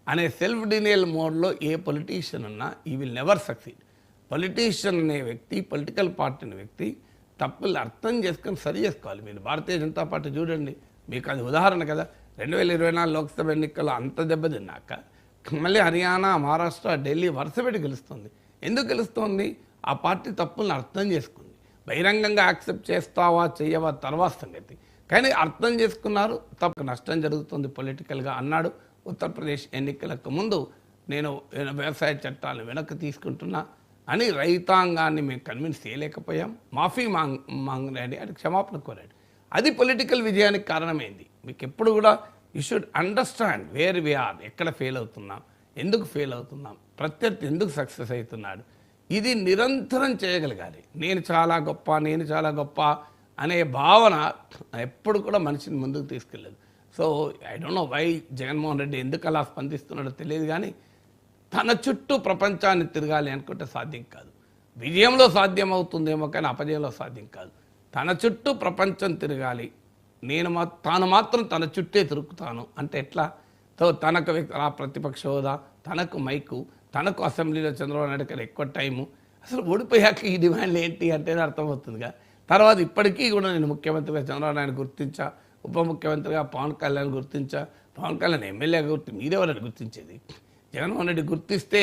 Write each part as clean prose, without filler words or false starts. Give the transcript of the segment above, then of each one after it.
అనే సెల్ఫ్ డినియల్ మోడ్లో ఏ పొలిటీషియన్ ఉన్నా ఈ విల్ నెవర్ సక్సీడ్. పొలిటీషియన్ అనే వ్యక్తి, పొలిటికల్ పార్టీ అనే వ్యక్తి తప్పులు అర్థం చేసుకొని సరి చేసుకోవాలి. మీరు భారతీయ జనతా పార్టీ చూడండి, మీకు అది ఉదాహరణ కదా. 2024 లోక్సభ ఎన్నికల్లో అంత దెబ్బతిన్నాక మళ్ళీ హర్యానా, మహారాష్ట్ర, ఢిల్లీ వరుసపెట్టి గెలుస్తుంది. ఎందుకు గెలుస్తుంది? ఆ పార్టీ తప్పులను అర్థం చేసుకుంది. బహిరంగంగా యాక్సెప్ట్ చేస్తావా చెయ్యవా తర్వాత సంగతి, కానీ అర్థం చేసుకున్నారు. తప్పక నష్టం జరుగుతుంది పొలిటికల్గా అన్నాడు. ఉత్తరప్రదేశ్ ఎన్నికలకు ముందు నేను వ్యవసాయ చట్టాలను వెనక్కి తీసుకుంటున్నా అని రైతాంగాన్ని మేము కన్విన్స్ చేయలేకపోయాం. మాఫీ మాంగండి అని క్షమాపణ కోరాడు. అది పొలిటికల్ విజయానికి కారణమైంది. మీకు ఎప్పుడు కూడా you should understand where we are, ఎక్కడ ఫెయిల్ అవుతున్నాం, ఎందుకు ఫెయిల్ అవుతున్నాం, ప్రత్యర్థి ఎందుకు సక్సెస్ అవుతున్నాడు. ఇది నిరంతరం చేయగలగాలి. నేను చాలా గొప్ప అనే భావన ఎప్పుడు కూడా మనిషిని ముందుకు తీసుకెళ్ళదు. So I don't know why Jaganmohan Reddy ఎందుకు అలా స్పందిస్తున్నాడో తెలియదు, కానీ తన చుట్టూ ప్రపంచాన్ని తిరగాలి అనుకుంటే సాధ్యం కాదు. విజయంలో సాధ్యం అవుతుందేమో కానీ అపజయంలో సాధ్యం కాదు. తన చుట్టూ ప్రపంచం తిరగాలి, తాను మాత్రం తన చుట్టే తిరుగుతాను అంటే ఎట్లా? సో తనకు ప్రతిపక్ష హోదా, తనకు మైకు, తనకు అసెంబ్లీలో చంద్రబాబు నాయుడు గారు ఎక్కువ టైము, అసలు ఓడిపోయాక ఈ డిమాండ్లు ఏంటి అంటేనే అర్థమవుతుందిగా. తర్వాత ఇప్పటికీ కూడా నేను ముఖ్యమంత్రిగా చంద్రబాబు నాయుడు గుర్తించా, ఉప ముఖ్యమంత్రిగా పవన్ కళ్యాణ్ గుర్తించా, పవన్ కళ్యాణ్ ఎమ్మెల్యేగా మీరెవరని గుర్తించేది? జగన్మోహన్ రెడ్డి గుర్తిస్తే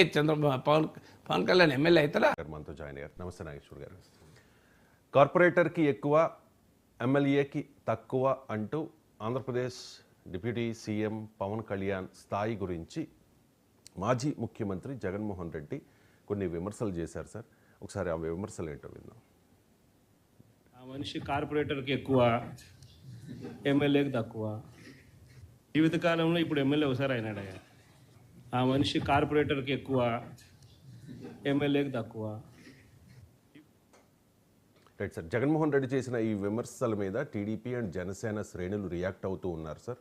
పవన్ కళ్యాణ్ ఎమ్మెల్యే అవుతారా? మనతో జాయిన్ అయ్యారు. నమస్తే నాగేశ్వర్ గారు. కార్పొరేటర్కి ఎక్కువ, ఎమ్మెల్యేకి తక్కువ అంటూ ఆంధ్రప్రదేశ్ డిప్యూటీ సీఎం పవన్ కళ్యాణ్ స్థాయి గురించి మాజీ ముఖ్యమంత్రి జగన్మోహన్ రెడ్డి కొన్ని విమర్శలు చేశారు సార్. ఒకసారి ఆ విమర్శలు ఏంటో విందాం. ఆ మనిషి కార్పొరేటర్కి ఎక్కువ, ఎమ్మెల్యేకి తక్కువ. జీవితకాలంలో ఇప్పుడు ఎమ్మెల్యే ఒకసారి అయినాడు. ఆ మనిషి కార్పొరేటర్కి ఎక్కువ, ఎమ్మెల్యేకి తక్కువ. రైట్ సార్, జగన్మోహన్ రెడ్డి చేసిన ఈ విమర్శల మీద టీడీపీ అండ్ జనసేన శ్రేణులు రియాక్ట్ అవుతూ ఉన్నారు సార్.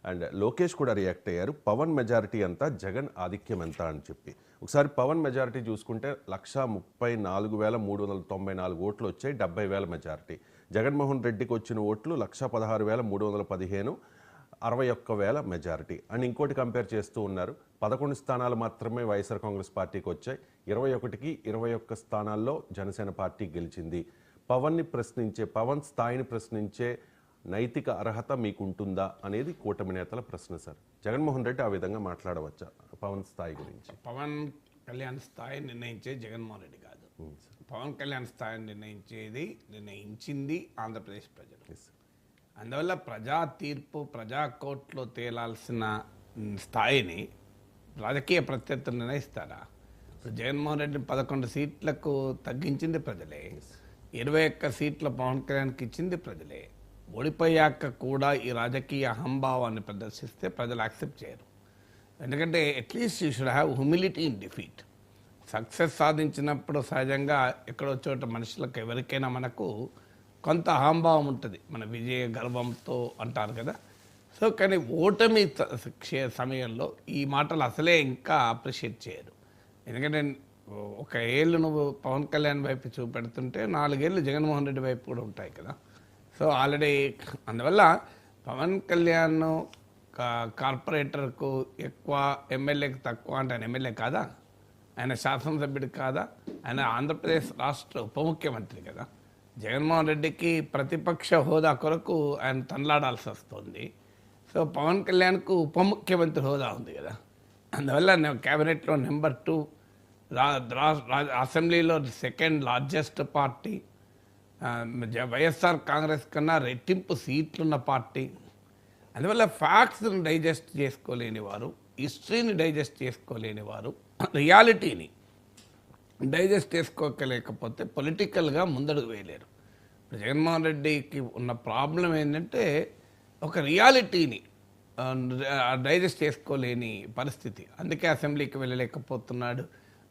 అండ్ లోకేష్ కూడా రియాక్ట్ అయ్యారు. పవన్ మెజారిటీ అంతా, జగన్ ఆధిక్యం ఎంత అని చెప్పి. ఒకసారి పవన్ మెజారిటీ చూసుకుంటే 134,394 ఓట్లు వచ్చాయి, 70,000 మెజారిటీ. జగన్మోహన్ రెడ్డికి వచ్చిన ఓట్లు 116,315, 61,000 మెజారిటీ. అండ్ ఇంకోటి కంపేర్ చేస్తూ ఉన్నారు, 11 స్థానాలు మాత్రమే వైఎస్ఆర్ కాంగ్రెస్ పార్టీకి వచ్చాయి, 21కి 21 స్థానాల్లో జనసేన పార్టీ గెలిచింది. పవన్ స్థాయిని ప్రశ్నించే నైతిక అర్హత మీకుంటుందా అనేది కూటమి నేతల ప్రశ్న సార్. జగన్మోహన్ రెడ్డి ఆ విధంగా మాట్లాడవచ్చా పవన్ స్థాయి గురించి? పవన్ కళ్యాణ్ స్థాయి నిర్ణయించే జగన్మోహన్ రెడ్డి కాదు. పవన్ కళ్యాణ్ స్థాయిని నిర్ణయించింది ఆంధ్రప్రదేశ్ ప్రజలు. అందువల్ల ప్రజా తీర్పు, ప్రజా కోర్టులో తేలాల్సిన స్థాయిని రాజకీయ ప్రత్యర్థులు నిర్ణయిస్తారా? ఇప్పుడు జగన్మోహన్ రెడ్డి 11 సీట్లకు తగ్గించింది ప్రజలే, 21 సీట్ల పవన్ కళ్యాణ్కి ఇచ్చింది ప్రజలే. ఓడిపోయాక కూడా ఈ రాజకీయ అహంభావాన్ని ప్రదర్శిస్తే ప్రజలు యాక్సెప్ట్ చేయరు. ఎందుకంటే at least you should have humility in defeat. Success సాధించినప్పుడు సహజంగా ఎక్కడో చోట మనుషులకు ఎవరికైనా మనకు కొంత అహంభావం ఉంటుంది, మన విజయ గర్వంతో అంటారు కదా. సో కానీ ఓటమి సమయంలో ఈ మాటలు అసలే ఇంకా అప్రిషియేట్ చేయరు. ఎందుకంటే ఒక ఏళ్ళు నువ్వు పవన్ కళ్యాణ్ వైపు చూపెడుతుంటే 4 ఏళ్ళు జగన్మోహన్ రెడ్డి వైపు కూడా ఉంటాయి కదా. సో ఆల్రెడీ అందువల్ల పవన్ కళ్యాణ్ కార్పొరేటర్కు ఎక్కువ, ఎమ్మెల్యేకి తక్కువ అంటే ఆయన ఎమ్మెల్యే కాదా? ఆయన శాసనసభ్యుడు కాదా? ఆయన ఆంధ్రప్రదేశ్ రాష్ట్ర ఉప ముఖ్యమంత్రి కదా. జగన్మోహన్ రెడ్డికి ప్రతిపక్ష హోదా కొరకు ఆయన తనలాడాల్సి వస్తుంది. సో పవన్ కళ్యాణ్కు ఉప ముఖ్యమంత్రి హోదా ఉంది కదా. అందువల్ల క్యాబినెట్లో నెంబర్ 2, అసెంబ్లీలో 2nd largest party, YSR Congress కన్నా రెట్టింపు సీట్లున్న పార్టీ. అందువల్ల ఫ్యాక్ట్స్ని డైజెస్ట్ చేసుకోలేని వారు, హిస్టరీని డైజెస్ట్ చేసుకోలేని వారు, రియాలిటీని డైజెస్ట్ చేసుకోలేకపోతే పొలిటికల్గా ముందడుగు వేయలేరు. ఇప్పుడు జగన్మోహన్ రెడ్డికి ఉన్న ప్రాబ్లం ఏంటంటే ఒక రియాలిటీని డైజెస్ట్ చేసుకోలేని పరిస్థితి. అందుకే అసెంబ్లీకి వెళ్ళలేకపోతున్నాడు.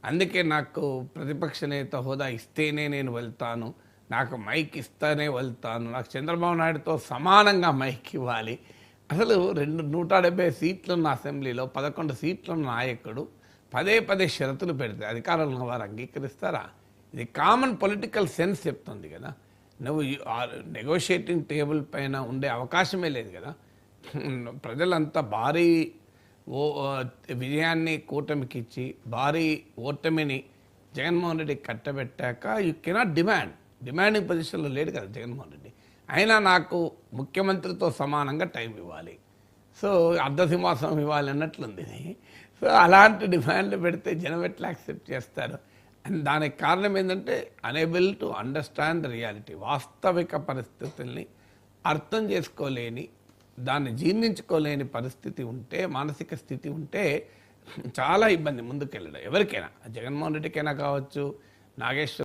అందుకే నాకు ప్రతిపక్ష నేత హోదా ఇస్తేనే నేను వెళ్తాను, నాకు మైక్ ఇస్తేనే వెళ్తాను, నాకు చంద్రబాబు నాయుడుతో సమానంగా మైక్ ఇవ్వాలి. అసలు 170 సీట్లున్న అసెంబ్లీలో 11 సీట్లున్న నాయకుడు పదే షరతులు పెడితే అధికారంలో వారు అంగీకరిస్తారా? ఇది కామన్ పొలిటికల్ సెన్స్ చెప్తుంది కదా. నువ్వు నెగోషియేటింగ్ టేబుల్ పైన ఉండే అవకాశమే లేదు కదా. ప్రజలంతా భారీ విజయాన్ని కూటమికి ఇచ్చి భారీ ఓటమిని జగన్మోహన్ రెడ్డి కట్టబెట్టాక యూ కెనాట్ డిమాండింగ్ పొజిషన్లో లేడు కదా జగన్మోహన్ రెడ్డి. అయినా నాకు ముఖ్యమంత్రితో సమానంగా టైం ఇవ్వాలి, సో అర్ధసింహాసనం ఇవ్వాలి అన్నట్లుంది ఇది. సో అలాంటి డిమాండ్లు పెడితే జనం ఎట్లా యాక్సెప్ట్ చేస్తారు? అండ్ దానికి కారణం ఏంటంటే unable to understand the reality. వాస్తవిక పరిస్థితుల్ని అర్థం చేసుకోలేని, దాన్ని జీర్ణించుకోలేని పరిస్థితి ఉంటే, మానసిక స్థితి ఉంటే చాలా ఇబ్బంది ముందుకెళ్ళడం ఎవరికైనా. జగన్మోహన్ రెడ్డికైనా కావచ్చు, నాగేశ్వర